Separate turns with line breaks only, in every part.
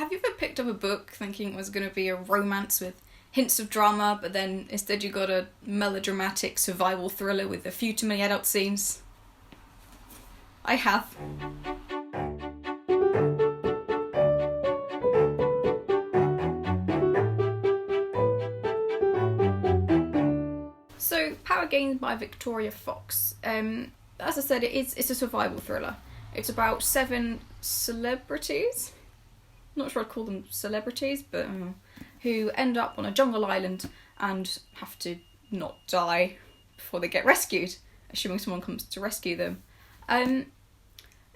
have you ever picked up a book thinking it was going to be a romance with hints of drama, but then instead you got a melodramatic survival thriller with a few too many adult scenes? I have. So, Power Games by Victoria Fox. As I said, it's a survival thriller. It's about 7 celebrities. Not sure I'd call them celebrities, but who end up on a jungle island and have to not die before they get rescued, assuming someone comes to rescue them.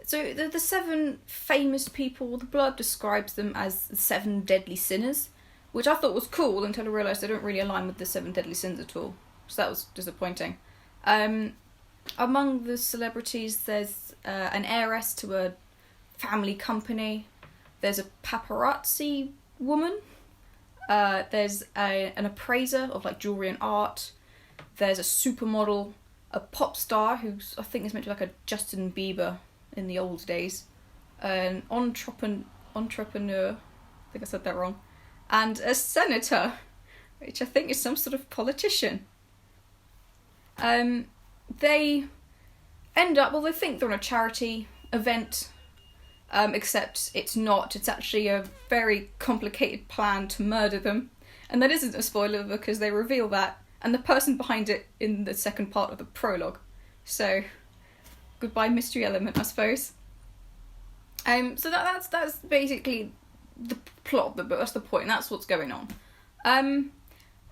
So the 7 famous people, the blurb describes them as the 7 deadly sinners, which I thought was cool until I realised they don't really align with the 7 deadly sins at all. So that was disappointing. Among the celebrities, there's an heiress to a family company. There's a paparazzi woman. There's an appraiser of like jewellery and art. There's a supermodel, a pop star who I think is meant to be like a Justin Bieber in the old days, an entrepreneur, I think I said that wrong, and a senator, which I think is some sort of politician. They end up, well, they think they're on a charity event, except it's not. It's actually a very complicated plan to murder them. And that isn't a spoiler because they reveal that, and the person behind it in the second part of the prologue. So, goodbye mystery element, I suppose. So that's basically the plot of the book. That's the point. That's what's going on. And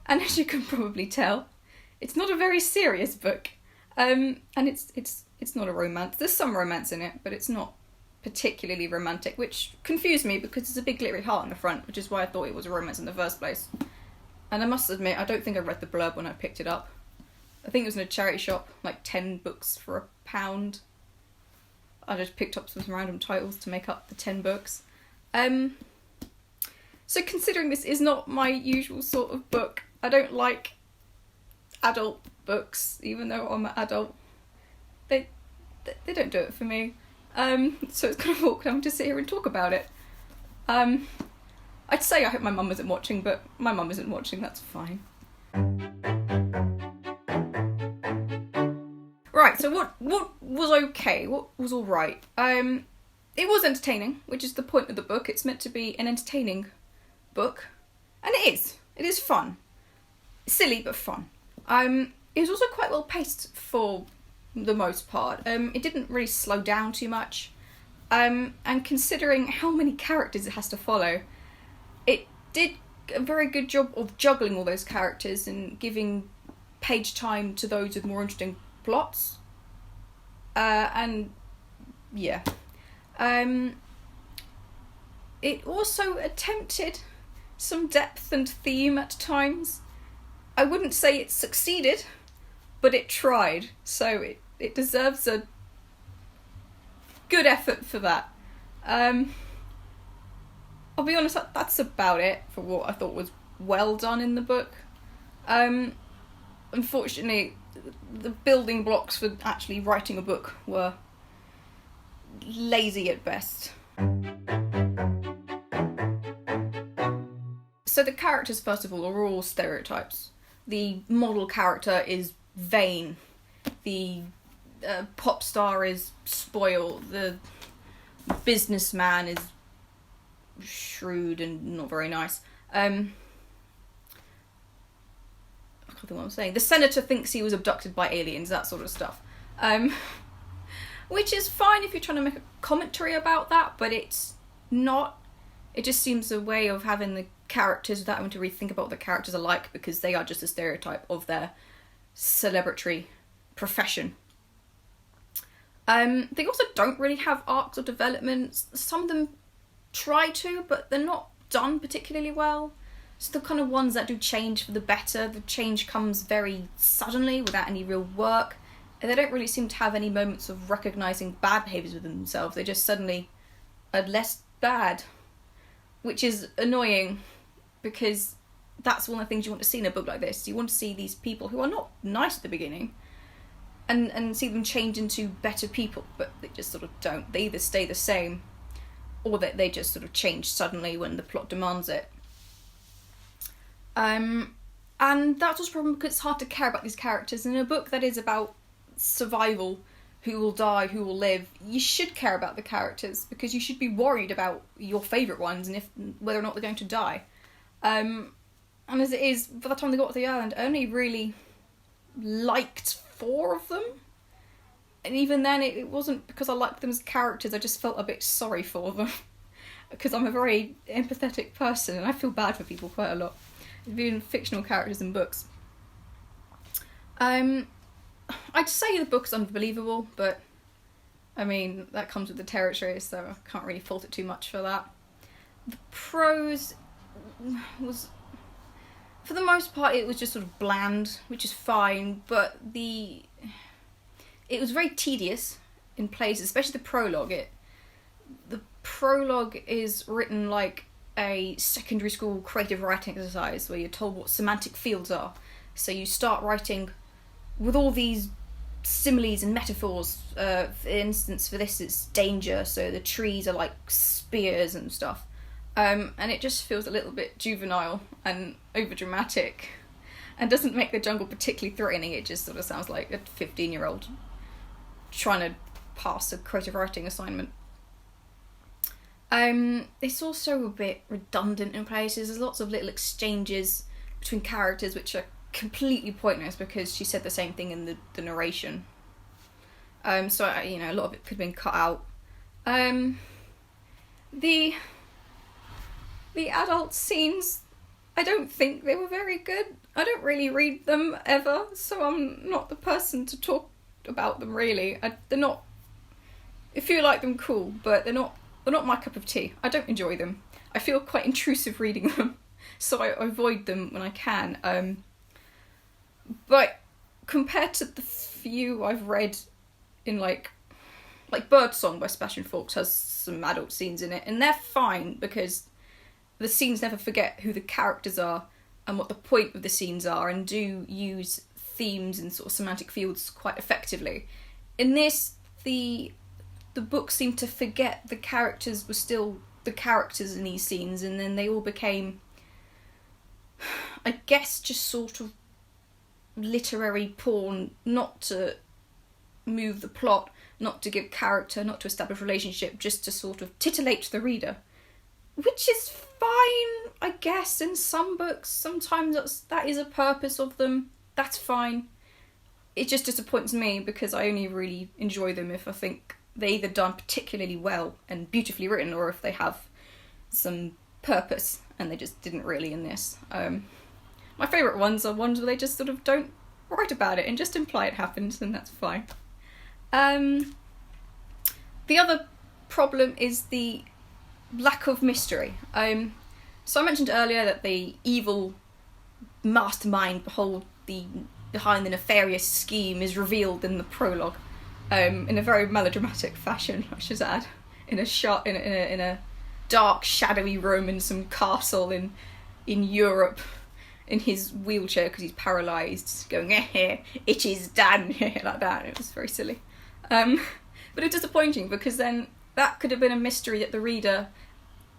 as you can probably tell, it's not a very serious book. And it's not a romance. There's some romance in it, but it's not particularly romantic, which confused me because there's a big glittery heart on the front, which is why I thought it was a romance in the first place. And I must admit, I don't think I read the blurb when I picked it up. I think it was in a charity shop, like 10 books for £1. I just picked up some random titles to make up the 10 books. So considering this is not my usual sort of book, I don't like adult books, even though I'm an adult. They don't do it for me. So it's kind of awkward having to sit here and talk about it. I'd say I hope my mum isn't watching, but my mum isn't watching, that's fine. Right, so what was okay? What was alright? It was entertaining, which is the point of the book. It's meant to be an entertaining book. And it is. It is fun. Silly, but fun. It was also quite well paced for the most part. It didn't really slow down too much. And considering how many characters it has to follow, it did a very good job of juggling all those characters and giving page time to those with more interesting plots. And yeah. It also attempted some depth and theme at times. I wouldn't say it succeeded, but it tried, so it deserves a good effort for that. I'll be honest, that's about it for what I thought was well done in the book. Unfortunately, the building blocks for actually writing a book were lazy at best. So the characters, first of all, are all stereotypes. The model character is vain. The pop star is spoiled. The businessman is shrewd and not very nice. I can't think what I'm saying. The senator thinks he was abducted by aliens, that sort of stuff. Which is fine if you're trying to make a commentary about that, but it's not. It just seems a way of having the characters without having to rethink about what the characters are like, because they are just a stereotype of their celebratory profession. They also don't really have arcs or developments. Some of them try to, but they're not done particularly well. So the kind of ones that do change for the better, the change comes very suddenly without any real work. And they don't really seem to have any moments of recognising bad behaviours within themselves. They just suddenly are less bad, which is annoying because that's one of the things you want to see in a book like this. You want to see these people who are not nice at the beginning and see them change into better people, but they just sort of don't. They either stay the same or that they just sort of change suddenly when the plot demands it. And that's also a problem because it's hard to care about these characters. In a book that is about survival, who will die, who will live, you should care about the characters because you should be worried about your favourite ones and whether or not they're going to die. And as it is, by the time they got to the island, I only really liked 4 of them. And even then, it wasn't because I liked them as characters, I just felt a bit sorry for them. Because I'm a very empathetic person and I feel bad for people quite a lot. Even fictional characters in books. I'd say the book's unbelievable, but I mean, that comes with the territory, so I can't really fault it too much for that. The prose was, for the most part, it was just sort of bland, which is fine, but it was very tedious in places, especially the prologue. The prologue is written like a secondary school creative writing exercise where you're told what semantic fields are. So you start writing with all these similes and metaphors. For instance, for this it's danger, so the trees are like spears and stuff. And it just feels a little bit juvenile and overdramatic and doesn't make the jungle particularly threatening. It just sort of sounds like a 15-year-old trying to pass a creative writing assignment. It's also a bit redundant in places. There's lots of little exchanges between characters which are completely pointless because she said the same thing in the narration. So a lot of it could have been cut out. The adult scenes, I don't think they were very good. I don't really read them ever, so I'm not the person to talk about them really. They're not. If you like them, cool, but they're not my cup of tea. I don't enjoy them. I feel quite intrusive reading them, so I avoid them when I can. But compared to the few I've read in like Birdsong by Sebastian Faulks has some adult scenes in it, and they're fine because the scenes never forget who the characters are and what the point of the scenes are, and do use themes and sort of semantic fields quite effectively. In this, the book seemed to forget the characters were still the characters in these scenes, and then they all became, I guess, just sort of literary porn, not to move the plot, not to give character, not to establish relationship, just to sort of titillate the reader. Which is fine, I guess, in some books. Sometimes that is a purpose of them. That's fine. It just disappoints me because I only really enjoy them if I think they're either done particularly well and beautifully written, or if they have some purpose, and they just didn't really in this. My favourite ones are ones where they just sort of don't write about it and just imply it happened, and that's fine. The other problem is the lack of mystery. So I mentioned earlier that the evil mastermind behind the nefarious scheme is revealed in the prologue, in a very melodramatic fashion, I should add, in a dark, shadowy room in some castle in Europe, in his wheelchair because he's paralysed, going, it is done, like that. It was very silly. But it's disappointing because then that could have been a mystery that the reader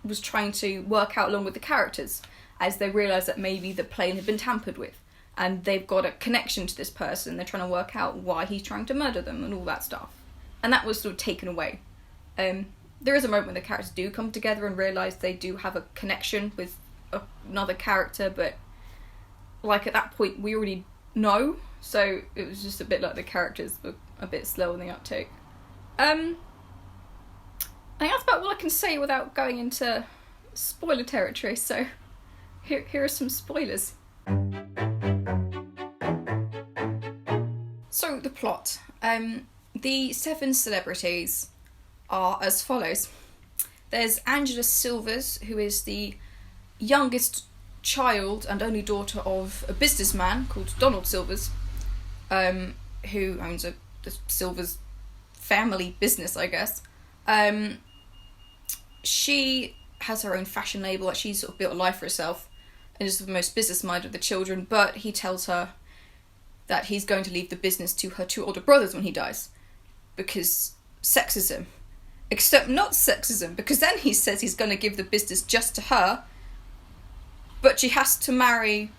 was trying to work out along with the characters as they realise that maybe the plane had been tampered with and they've got a connection to this person. They're trying to work out why he's trying to murder them and all that stuff. And that was sort of taken away. There is a moment when the characters do come together and realise they do have a connection with another character, but like at that point we already know, so it was just a bit like the characters were a bit slow in the uptake. I think that's about all I can say without going into spoiler territory, so here are some spoilers. So, the plot. The 7 celebrities are as follows. There's Angela Silvers, who is the youngest child and only daughter of a businessman called Donald Silvers, who owns the Silvers family business, I guess. She has her own fashion label, like she's sort of built a life for herself and is the most business-minded of the children, but he tells her that he's going to leave the business to her 2 older brothers when he dies, because sexism. Except not sexism, because then he says he's going to give the business just to her, but she has to marry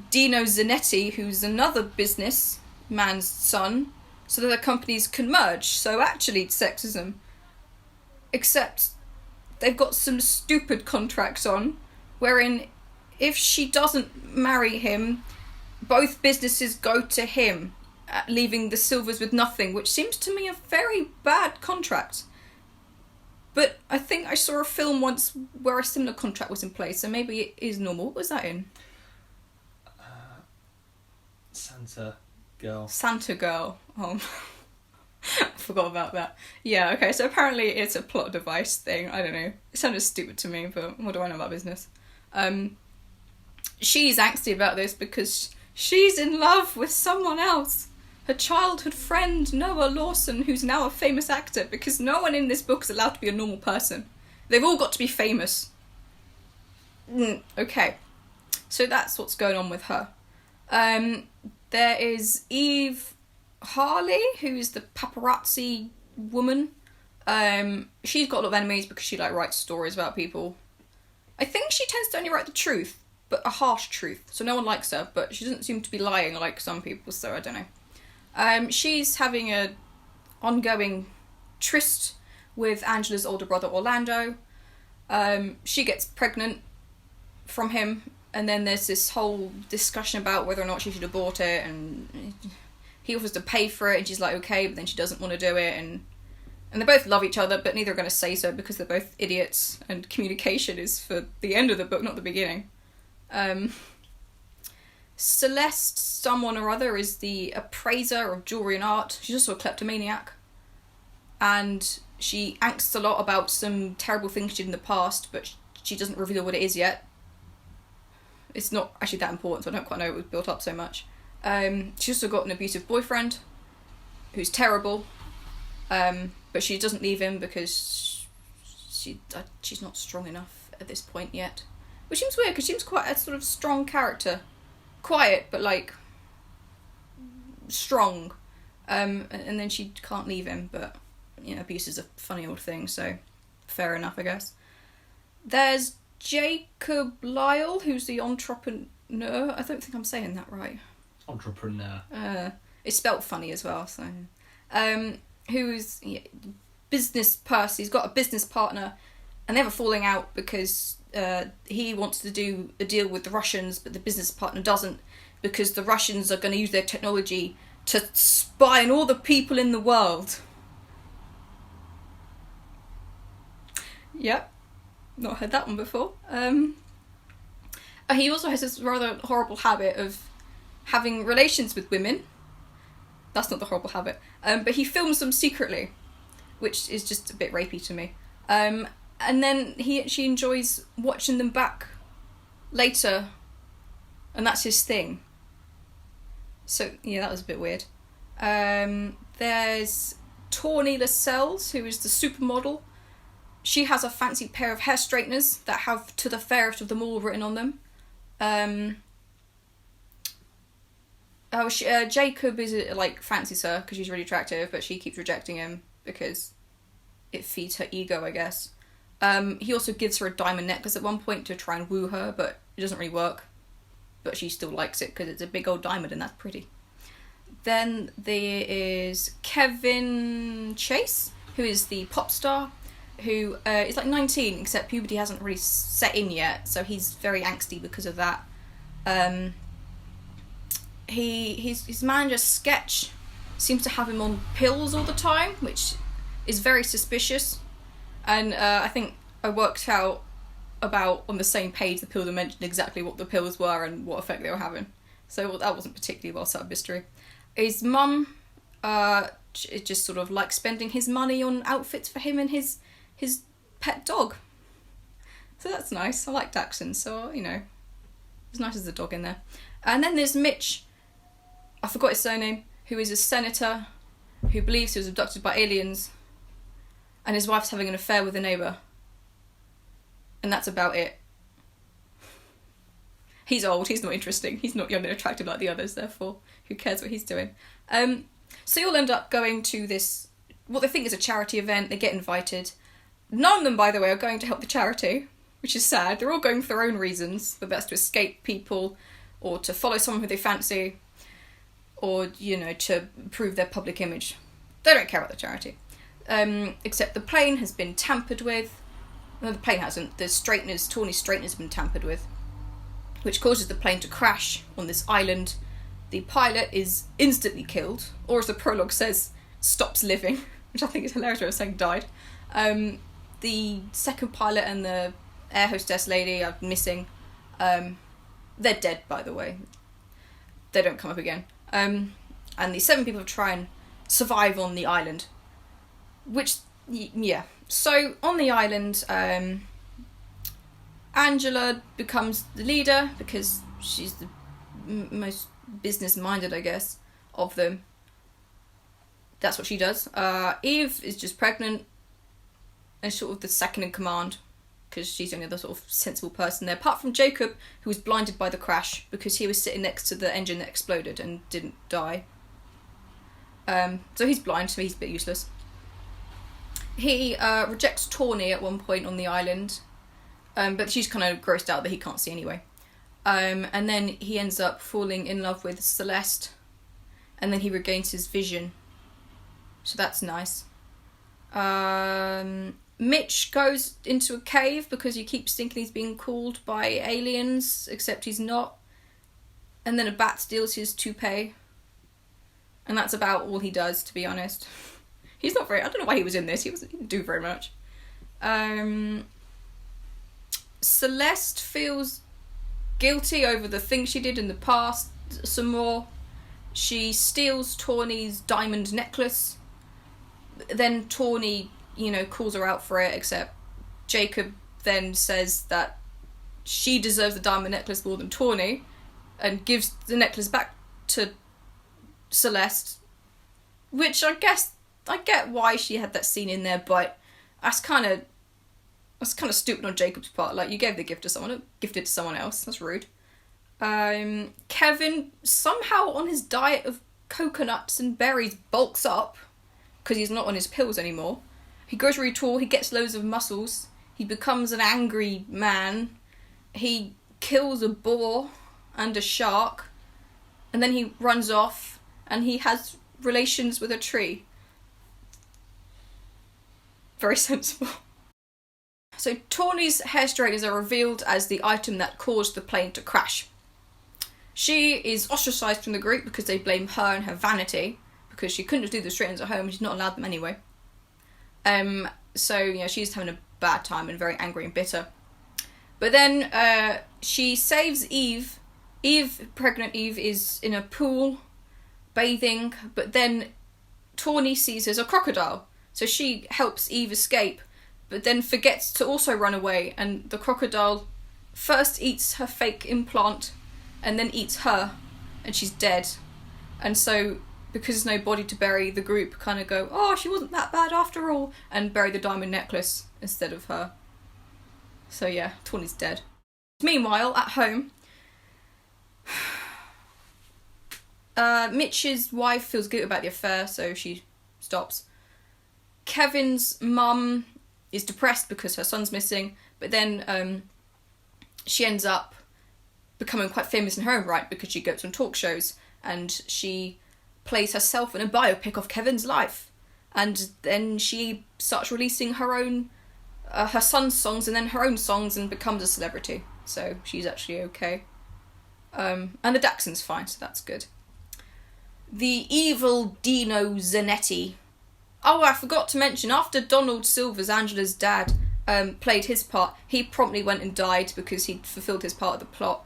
Dino Zanetti, who's another businessman's son, so that the companies can merge. So actually it's sexism. Except they've got some stupid contracts on, wherein if she doesn't marry him, both businesses go to him, leaving the Silvers with nothing, which seems to me a very bad contract. But I think I saw a film once where a similar contract was in place, so maybe it is normal. What was that in?
Santa Girl.
Santa Girl. Oh, I forgot about that. Yeah, okay, so apparently it's a plot device thing. I don't know. It sounded stupid to me, but what do I know about business? She's angsty about this because she's in love with someone else. Her childhood friend, Noah Lawson, who's now a famous actor, because no one in this book is allowed to be a normal person. They've all got to be famous. Okay. So that's what's going on with her. There is Eve Harley, who's the paparazzi woman. She's got a lot of enemies because she writes stories about people. I think she tends to only write the truth, but a harsh truth. So no one likes her, but she doesn't seem to be lying like some people, so I don't know. She's having a ongoing tryst with Angela's older brother Orlando. She gets pregnant from him, and then there's this whole discussion about whether or not she should abort it, and he offers to pay for it, and she's like, okay, but then she doesn't want to do it, and they both love each other, but neither are going to say so because they're both idiots, and communication is for the end of the book, not the beginning. Celeste, someone or other, is the appraiser of jewellery and art. She's also a kleptomaniac. And she angsts a lot about some terrible things she did in the past, but she doesn't reveal what it is yet. It's not actually that important, so I don't quite know it was built up so much. She's also got an abusive boyfriend, who's terrible, but she doesn't leave him because she's not strong enough at this point yet. Which seems weird, because she seems quite a sort of strong character. Quiet, but strong. And then she can't leave him, but abuse is a funny old thing, so fair enough, I guess. There's Jacob Lyle, who's the entrepreneur. I don't think I'm saying that right.
Entrepreneur.
It's spelt funny as well, so. Who's business person. He's got a business partner, and they have a falling out because he wants to do a deal with the Russians, but the business partner doesn't, because the Russians are going to use their technology to spy on all the people in the world. Yep, not heard that one before. He also has this rather horrible habit of having relations with women. That's not the horrible habit. But he films them secretly, which is just a bit rapey to me. And then he actually enjoys watching them back later, and that's his thing. So, yeah, that was a bit weird. There's Tawny Lascelles, who is the supermodel. She has a fancy pair of hair straighteners that have "to the fairest of them all" written on them. Jacob fancies her because she's really attractive, but she keeps rejecting him because it feeds her ego, I guess. He also gives her a diamond necklace at one point to try and woo her, but it doesn't really work. But she still likes it because it's a big old diamond and that's pretty. Then there is Kevin Chase, who is the pop star, who is 19, except puberty hasn't really set in yet, so he's very angsty because of that. His manager, Sketch, seems to have him on pills all the time, which is very suspicious. And I think I worked out about on the same page the pills that mentioned exactly what the pills were and what effect they were having. So that wasn't particularly well set up mystery. His mum just sort of likes spending his money on outfits for him and his pet dog. So that's nice. I like Dachshunds, so, as nice as the dog in there. And then there's Mitch, I forgot his surname, who is a senator who believes he was abducted by aliens, and his wife's having an affair with a neighbour. And that's about it. He's old, he's not interesting, he's not young and attractive like the others, therefore who cares what he's doing. So you'll end up going to this what they think is a charity event. They get invited. None of them, by the way, are going to help the charity, which is sad. They're all going for their own reasons, whether that's to escape people or to follow someone who they fancy or, you know, to prove their public image. They don't care about the charity. Except the plane has been tampered with. No, the plane hasn't. The straighteners, Tawny's straighteners have been tampered with, which causes the plane to crash on this island. The pilot is instantly killed, or as the prologue says, stops living, which I think is hilarious. I was saying died. The second pilot and the air hostess lady are missing. They're dead, by the way. They don't come up again. And the 7 people try and survive on the island. Which, yeah. So, on the island, Angela becomes the leader because she's the most business-minded, I guess, of them. That's what she does. Eve is just pregnant and sort of the second in command because she's the only other sort of sensible person there, apart from Jacob, who was blinded by the crash because he was sitting next to the engine that exploded and didn't die. So he's blind, so he's a bit useless. He rejects Tawny at one point on the island, but she's kind of grossed out that he can't see anyway. And then he ends up falling in love with Celeste, and then he regains his vision. So that's nice. Mitch goes into a cave because he keeps thinking he's being called by aliens, except he's not. And then a bat steals his toupee. And that's about all he does, to be honest. He's not very... I don't know why he was in this. He didn't do very much. Celeste feels guilty over the things she did in the past some more. She steals Tawny's diamond necklace. Then Tawny, you know, calls her out for it, except Jacob then says that she deserves the diamond necklace more than Tawny and gives the necklace back to Celeste, which I guess I get why she had that scene in there, but that's kind of stupid on Jacob's part. Like, you gave the gift to someone, don't gift it to someone else. That's rude. Kevin, somehow on his diet of coconuts and berries, bulks up because he's not on his pills anymore. He grows really tall, he gets loads of muscles, he becomes an angry man, he kills a boar and a shark, and then he runs off and he has relations with a tree. Very sensible. So Tawny's hair straighteners are revealed as the item that caused the plane to crash. She is ostracised from the group because they blame her and her vanity, because she couldn't just do the straighteners at home, she's not allowed them anyway. So, you know, she's having a bad time and very angry and bitter. But then she saves Eve. Pregnant Eve, is in a pool bathing, but then Tawny sees her as a crocodile. So she helps Eve escape, but then forgets to also run away, and the crocodile first eats her fake implant and then eats her, and she's dead. And so, because there's no body to bury, the group kind of go, oh, she wasn't that bad after all, and bury the diamond necklace instead of her. So yeah, Tawny's dead. Meanwhile, at home, Mitch's wife feels guilty about the affair, so she stops. Kevin's mum is depressed because her son's missing, but then she ends up becoming quite famous in her own right because she goes on talk shows and she plays herself in a biopic of Kevin's life, and then she starts releasing her own her son's songs and then her own songs and becomes a celebrity, so she's actually okay. And the Dachshund's fine, so that's good. The evil Dino Zanetti. Oh, I forgot to mention, after Donald Silver's, Angela's dad, played his part, he promptly went and died because he'd fulfilled his part of the plot.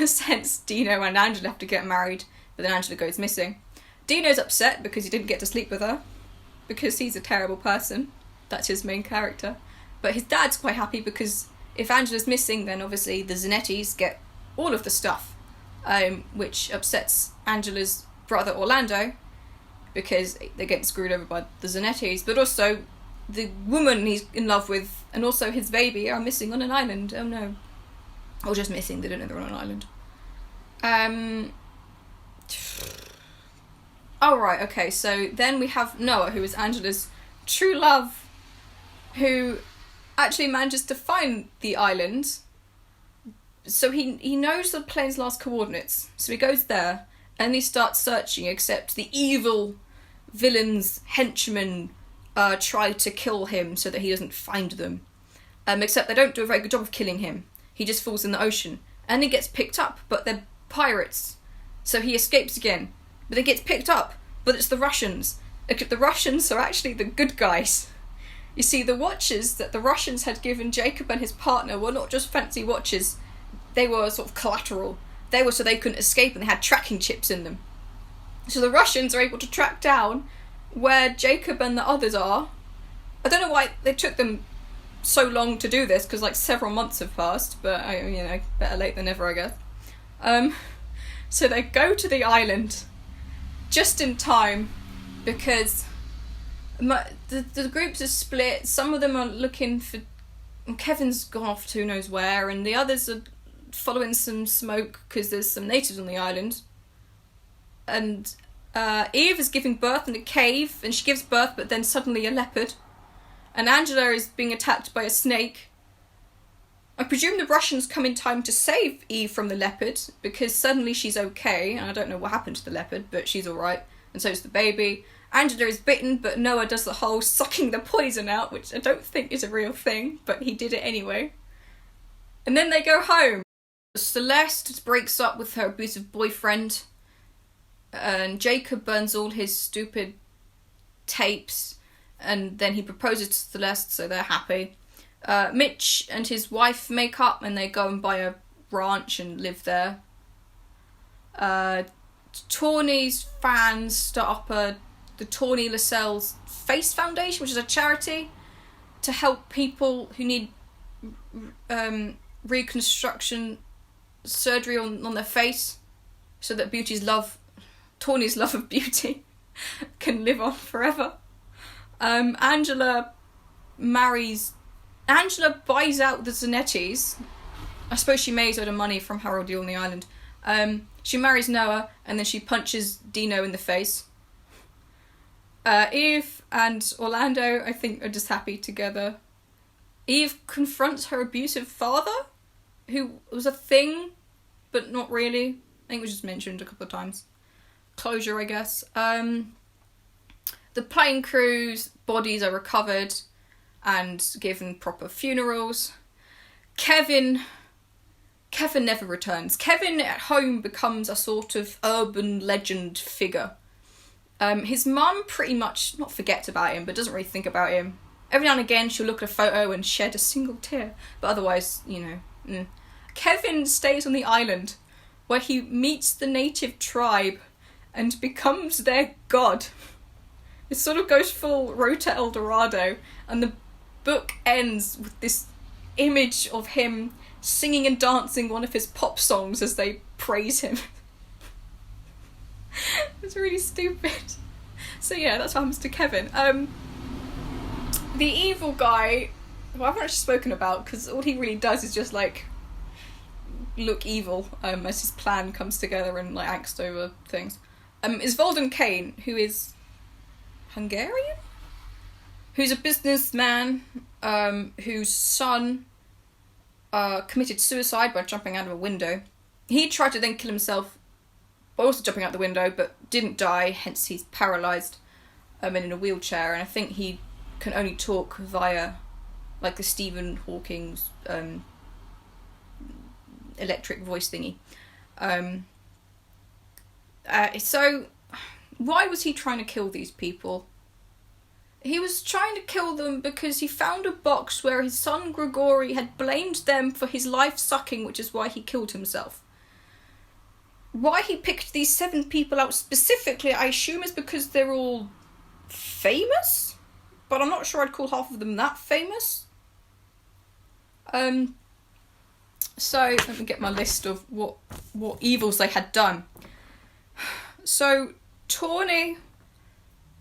Since Dino and Angela have to get married, but then Angela goes missing. Dino's upset because he didn't get to sleep with her, because he's a terrible person. That's his main character. But his dad's quite happy because if Angela's missing, then obviously the Zanettis get all of the stuff, which upsets Angela's brother Orlando, because they're getting screwed over by the Zanettis, but also the woman he's in love with and also his baby are missing on an island. Oh no. Or just missing, they don't know they're on an island. Oh, right, okay, so then we have Noah, who is Angela's true love, who actually manages to find the island. So he knows the plane's last coordinates, so he goes there, and he starts searching, except the evil villain's henchmen try to kill him so that he doesn't find them. Except they don't do a very good job of killing him. He just falls in the ocean. And he gets picked up, but they're pirates. So he escapes again. But he gets picked up, but it's the Russians. Except the Russians are actually the good guys. You see, the watches that the Russians had given Jacob and his partner were not just fancy watches. They were sort of collateral. They were so they couldn't escape, and they had tracking chips in them. So the Russians are able to track down where Jacob and the others are. I don't know why they took them so long to do this, because like several months have passed, but better late than never, I guess. So they go to the island just in time, because the groups are split. Some of them are looking for... Kevin's gone off to who knows where, and the others are following some smoke because there's some natives on the island. And Eve is giving birth in a cave, and she gives birth, but then suddenly a leopard. And Angela is being attacked by a snake. I presume the Russians come in time to save Eve from the leopard, because suddenly she's okay, and I don't know what happened to the leopard, but she's alright, and so is the baby. Angela is bitten, but Noah does the whole sucking the poison out, which I don't think is a real thing, but he did it anyway. And then they go home. Celeste breaks up with her abusive boyfriend, and Jacob burns all his stupid tapes, and then he proposes to Celeste, so they're happy. Mitch and his wife make up, and they go and buy a ranch and live there. Tawny's fans start up the Tawny Lascelles Face Foundation, which is a charity to help people who need reconstruction surgery on their face, so that Tawny's love of beauty can live on forever. Angela buys out the Zanettis. I suppose she made a lot of money from her ordeal on the island. She marries Noah, and then she punches Dino in the face. Eve and Orlando, I think, are just happy together. Eve confronts her abusive father, who was a thing, but not really. I think it was just mentioned a couple of times. Closure, I guess. The plane crew's bodies are recovered and given proper funerals. Kevin never returns. Kevin at home becomes a sort of urban legend figure. His mum pretty much, not forgets about him, but doesn't really think about him. Every now and again she'll look at a photo and shed a single tear, but otherwise, Kevin stays on the island, where he meets the native tribe and becomes their god. It sort of goes full Rota El Dorado, and the book ends with this image of him singing and dancing one of his pop songs as they praise him. It's really stupid. So yeah, that's what happens to Kevin. The evil guy, who I haven't actually spoken about, because all he really does is just look evil as his plan comes together and angst over things, is Volden Kane, who is Hungarian? Who's a businessman whose son committed suicide by jumping out of a window. He tried to then kill himself by also jumping out the window, but didn't die, hence he's paralysed and in a wheelchair, and I think he can only talk via the Stephen Hawking's electric voice thingy. So why was he trying to kill these people? He was trying to kill them because he found a box where his son Grigori had blamed them for his life sucking, which is why he killed himself. Why he picked these 7 people out specifically, I assume, is because they're all famous, but I'm not sure I'd call half of them that famous. So let me get my list of what evils they had done. So Tawny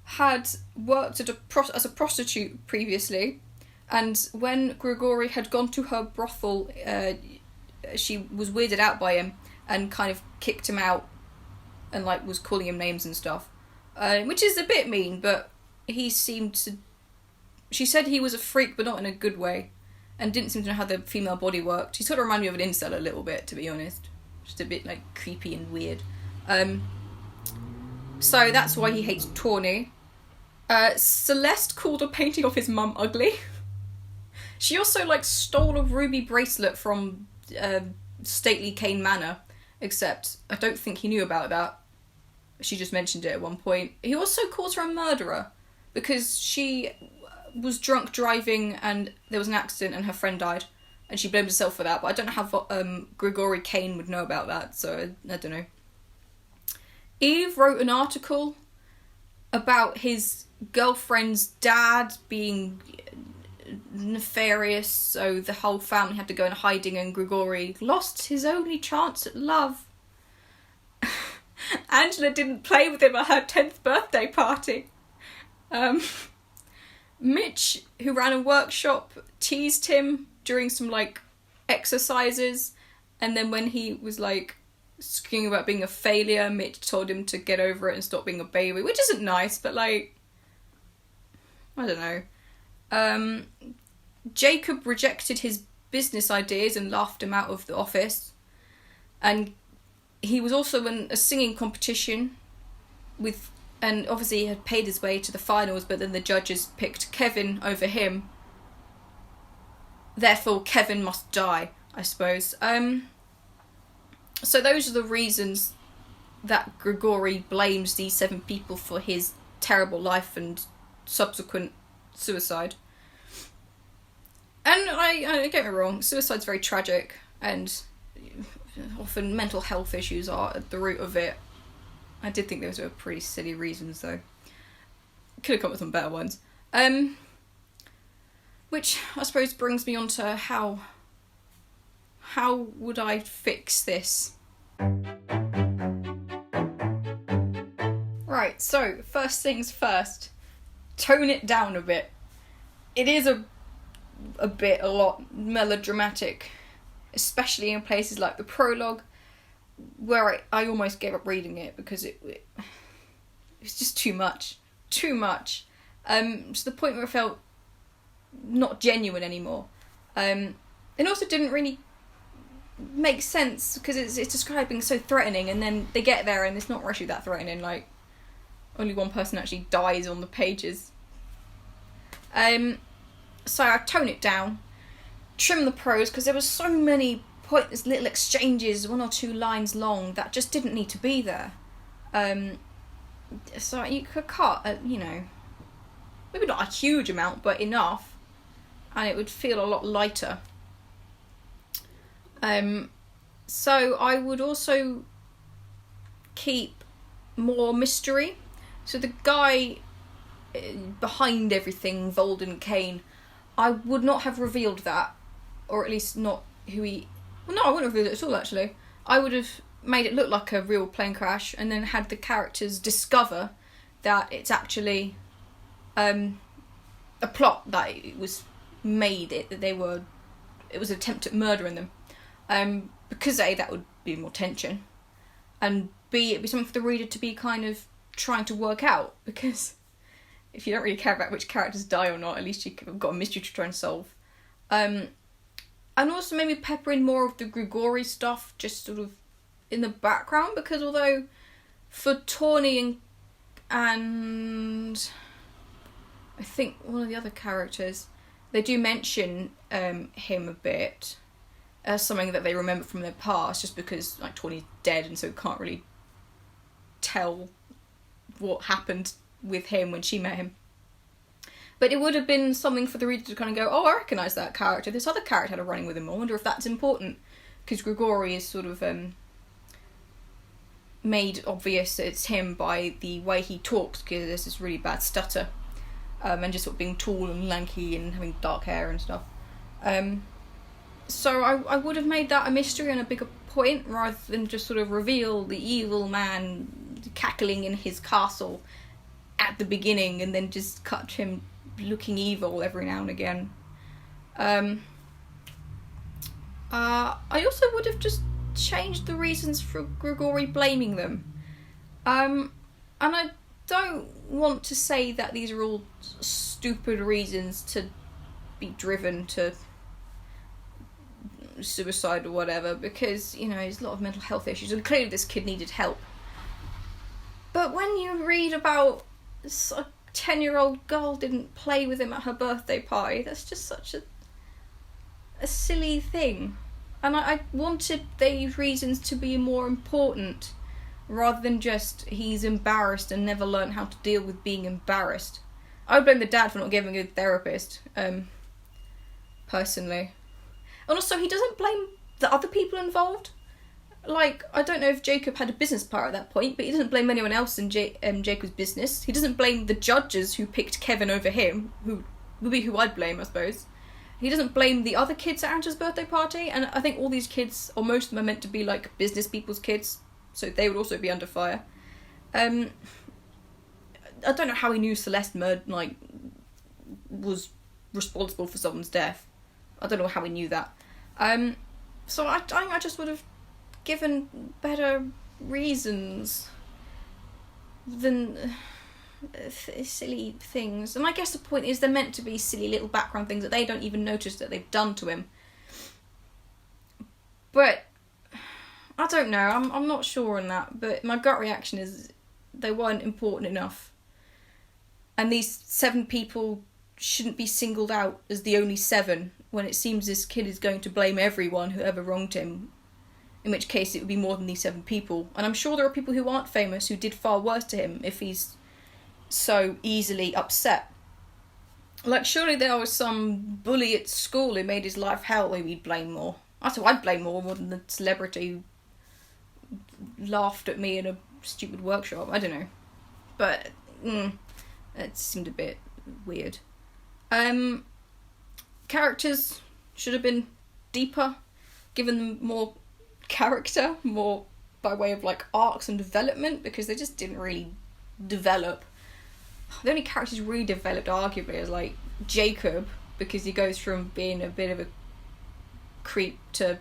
had worked as a prostitute previously, and when Grigori had gone to her brothel, she was weirded out by him and kind of kicked him out and was calling him names and stuff. which is a bit mean, but he seemed to... She said he was a freak, but not in a good way, and didn't seem to know how the female body worked. He sort of reminded me of an incel a little bit, to be honest. Just a bit, like, creepy and weird. So that's why he hates Tawny. Celeste called a painting of his mum ugly. She also, like, stole a ruby bracelet from Stately Cane Manor, except I don't think he knew about that. She just mentioned it at one point. He also calls her a murderer, because she was drunk driving and there was an accident and her friend died, and she blamed herself for that, but I don't know how Gregory Kane would know about that, so I don't know. Eve wrote an article about his girlfriend's dad being nefarious, so the whole family had to go in hiding, and Gregory lost his only chance at love. Angela didn't play with him at her 10th birthday party. Mitch, who ran a workshop, teased him during some, like, exercises, and then when he was, like, screaming about being a failure, Mitch told him to get over it and stop being a baby, which isn't nice, but, like, I don't know. Jacob rejected his business ideas and laughed him out of the office, and he was also in a singing competition with, and obviously he had paid his way to the finals, but then the judges picked Kevin over him. Therefore, Kevin must die, I suppose. So those are the reasons that Gregory blames these 7 people for his terrible life and subsequent suicide. And I get me wrong, suicide's very tragic, and often mental health issues are at the root of it. I did think those were pretty silly reasons, though. Could have come up with some better ones. Which I suppose brings me on to how would I fix this? Right, so first things first, tone it down a bit. It is a lot melodramatic, especially in places like the prologue, where I almost gave up reading it because it's just too much, to the point where it felt not genuine anymore. It also didn't really make sense because it's describing so threatening, and then they get there and it's not actually that threatening. Like, only one person actually dies on the pages. So I tone it down, trim the prose, because there were so many pointless little exchanges, 1 or 2 lines long, that just didn't need to be there. So you could cut, maybe not a huge amount, but enough, and it would feel a lot lighter. So I would also keep more mystery. So the guy behind everything, Volden Kane, I would not have revealed that, or at least not who he... Well, no, I wouldn't have revealed it at all, actually. I would have made it look like a real plane crash, and then had the characters discover that it's actually a plot, that it was made, it was an attempt at murdering them. Because A, that would be more tension, and B, it'd be something for the reader to be kind of trying to work out, because if you don't really care about which characters die or not, at least you've got a mystery to try and solve. And also maybe pepper in more of the Gregory stuff, just sort of in the background, because although for Tawny and I think one of the other characters, they do mention him a bit as something that they remember from their past, just because, like, Tawny's dead and so can't really tell what happened with him when she met him. But it would have been something for the reader to kind of go, oh, I recognise that character. This other character had a running with him. I wonder if that's important. Because Gregory is sort of made obvious that it's him by the way he talks, because there's this really bad stutter. And just sort of being tall and lanky and having dark hair and stuff. So I would have made that a mystery and a bigger point, rather than just sort of reveal the evil man cackling in his castle at the beginning and then just cut him looking evil every now and again. I also would have just changed the reasons for Gregory blaming them. And I don't want to say that these are all stupid reasons to be driven to suicide or whatever, because, you know, there's a lot of mental health issues, and clearly this kid needed help. But when you read about a 10-year-old girl didn't play with him at her birthday party, that's just such a silly thing. And I wanted these reasons to be more important, rather than just he's embarrassed and never learned how to deal with being embarrassed. I would blame the dad for not giving a good therapist, personally. And also, he doesn't blame the other people involved. Like, I don't know if Jacob had a business partner at that point, but he doesn't blame anyone else in Jacob's business. He doesn't blame the judges who picked Kevin over him, who would be who I'd blame, I suppose. He doesn't blame the other kids at Angela's birthday party, and I think all these kids, or most of them, are meant to be, like, business people's kids, so they would also be under fire. I don't know how he knew Celeste was responsible for someone's death. I don't know how he knew that. So I think I just would have given better reasons than silly things. And I guess the point is they're meant to be silly little background things that they don't even notice that they've done to him. But I don't know, I'm not sure on that, but my gut reaction is they weren't important enough. And these 7 people shouldn't be singled out as the only 7, when it seems this kid is going to blame everyone who ever wronged him, in which case it would be more than these 7 people. And I'm sure there are people who aren't famous who did far worse to him if he's so easily upset. Like, surely there was some bully at school who made his life hell who we'd blame more. That's what I'd blame more than the celebrity who laughed at me in a stupid workshop. I don't know. But, it seemed a bit weird. Characters should have been deeper, given them more character, more by way of, like, arcs and development, because they just didn't really develop. The only characters really developed, arguably, is, like, Jacob, because he goes from being a bit of a creep to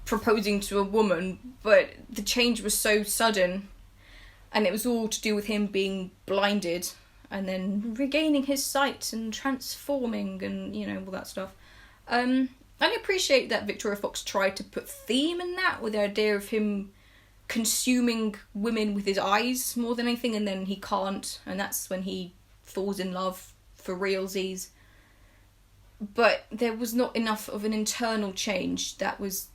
proposing to a woman, but the change was so sudden, and it was all to do with him being blinded and then regaining his sight and transforming and, you know, all that stuff. I appreciate that Victoria Fox tried to put theme in that, with the idea of him consuming women with his eyes more than anything, and then he can't, and that's when he falls in love for realsies. But there was not enough of an internal change that was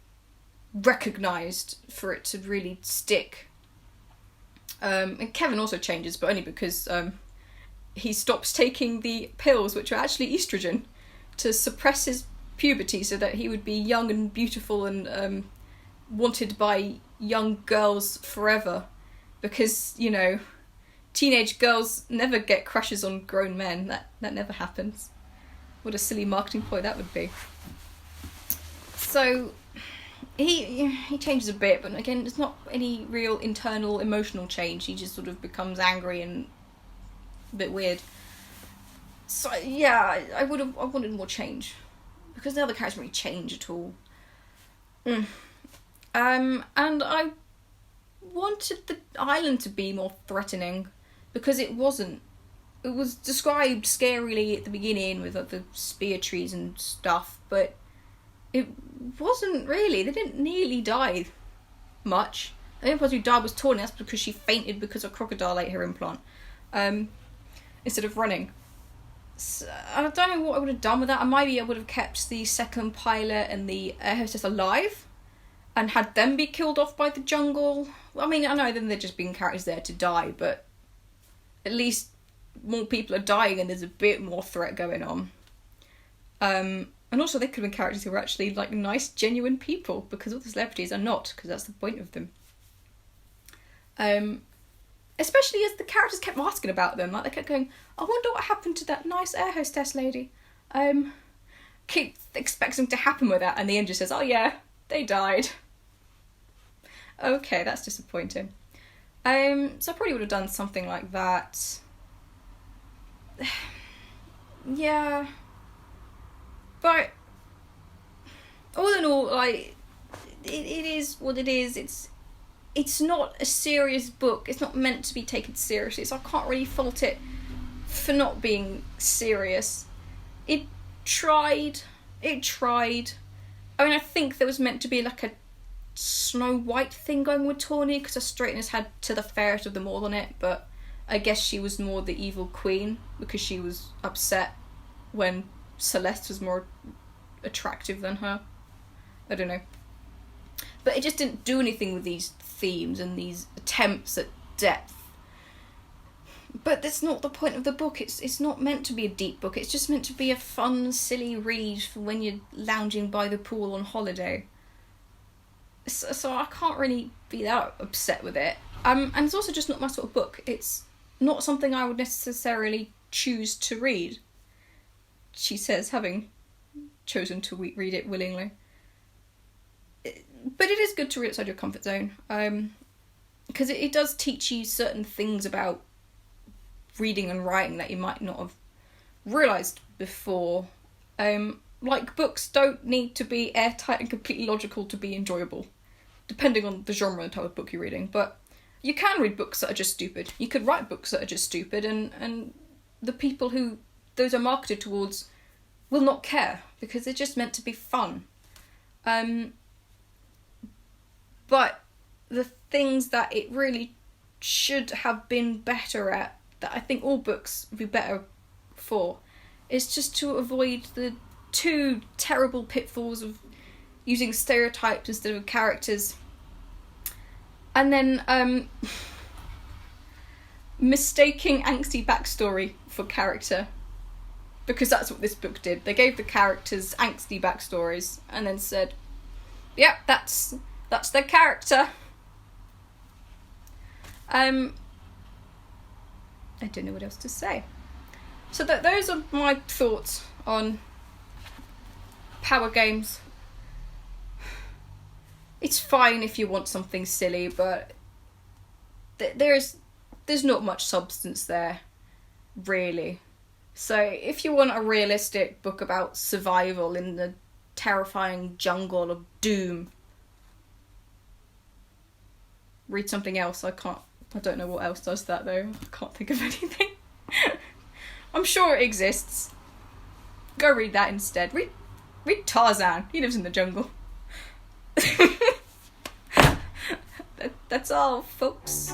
recognised for it to really stick. And Kevin also changes, but only because he stops taking the pills, which are actually estrogen, to suppress his puberty so that he would be young and beautiful and wanted by young girls forever. Because, you know, teenage girls never get crushes on grown men. That never happens. What a silly marketing ploy that would be. So he changes a bit, but again, there's not any real internal emotional change. He just sort of becomes angry and a bit weird. So yeah, I wanted more change, because the other characters don't really change at all. And I wanted the island to be more threatening, because it wasn't. It was described scarily at the beginning with the spear trees and stuff, but it wasn't really. They didn't nearly die much. The only person who died was Tawny. That's because she fainted because a crocodile ate her implant instead of running. So, I don't know what I would have done with that. I would have kept the second pilot and the air hostess alive and had them be killed off by the jungle. I mean, I know then they're just being characters there to die, but at least more people are dying and there's a bit more threat going on. And also they could have been characters who were actually, like, nice, genuine people, because all the celebrities are not, because that's the point of them. Especially as the characters kept asking about them. Like, they kept going, I wonder what happened to that nice air hostess lady. Keep expecting to happen with that, and the end just says, oh yeah, they died. Okay, that's disappointing. So I probably would have done something like that. Yeah. But all in all, like, it is what it is. it's not a serious book. It's not meant to be taken seriously, so I can't really fault it for not being serious. It tried. I mean, I think there was meant to be like a Snow White thing going with Tawny, because her straightness had to the fairest of them all on it, but I guess she was more the evil queen because she was upset when Celeste was more attractive than her. I don't know. But it just didn't do anything with these themes and these attempts at depth. But that's not the point of the book. It's not meant to be a deep book. It's just meant to be a fun, silly read for when you're lounging by the pool on holiday. So I can't really be that upset with it. And it's also just not my sort of book. It's not something I would necessarily choose to read, she says, having chosen to read it willingly. But it is good to read outside your comfort zone, because it does teach you certain things about reading and writing that you might not have realised before. Like, books don't need to be airtight and completely logical to be enjoyable, depending on the genre and type of book you're reading. But you can read books that are just stupid. You could write books that are just stupid, and the people who those are marketed towards will not care, because they're just meant to be fun. But the things that it really should have been better at, that I think all books would be better for, is just to avoid the two terrible pitfalls of using stereotypes instead of characters, and then mistaking angsty backstory for character, because that's what this book did. They gave the characters angsty backstories and then said, yep, that's their character. I don't know what else to say. So those are my thoughts on Power Games. It's fine if you want something silly, but there's not much substance there, really. So if you want a realistic book about survival in the terrifying jungle of doom, read something else. I don't know what else does that, though. I can't think of anything. I'm sure it exists. Go read that instead. Read Tarzan. He lives in the jungle. That's all, folks.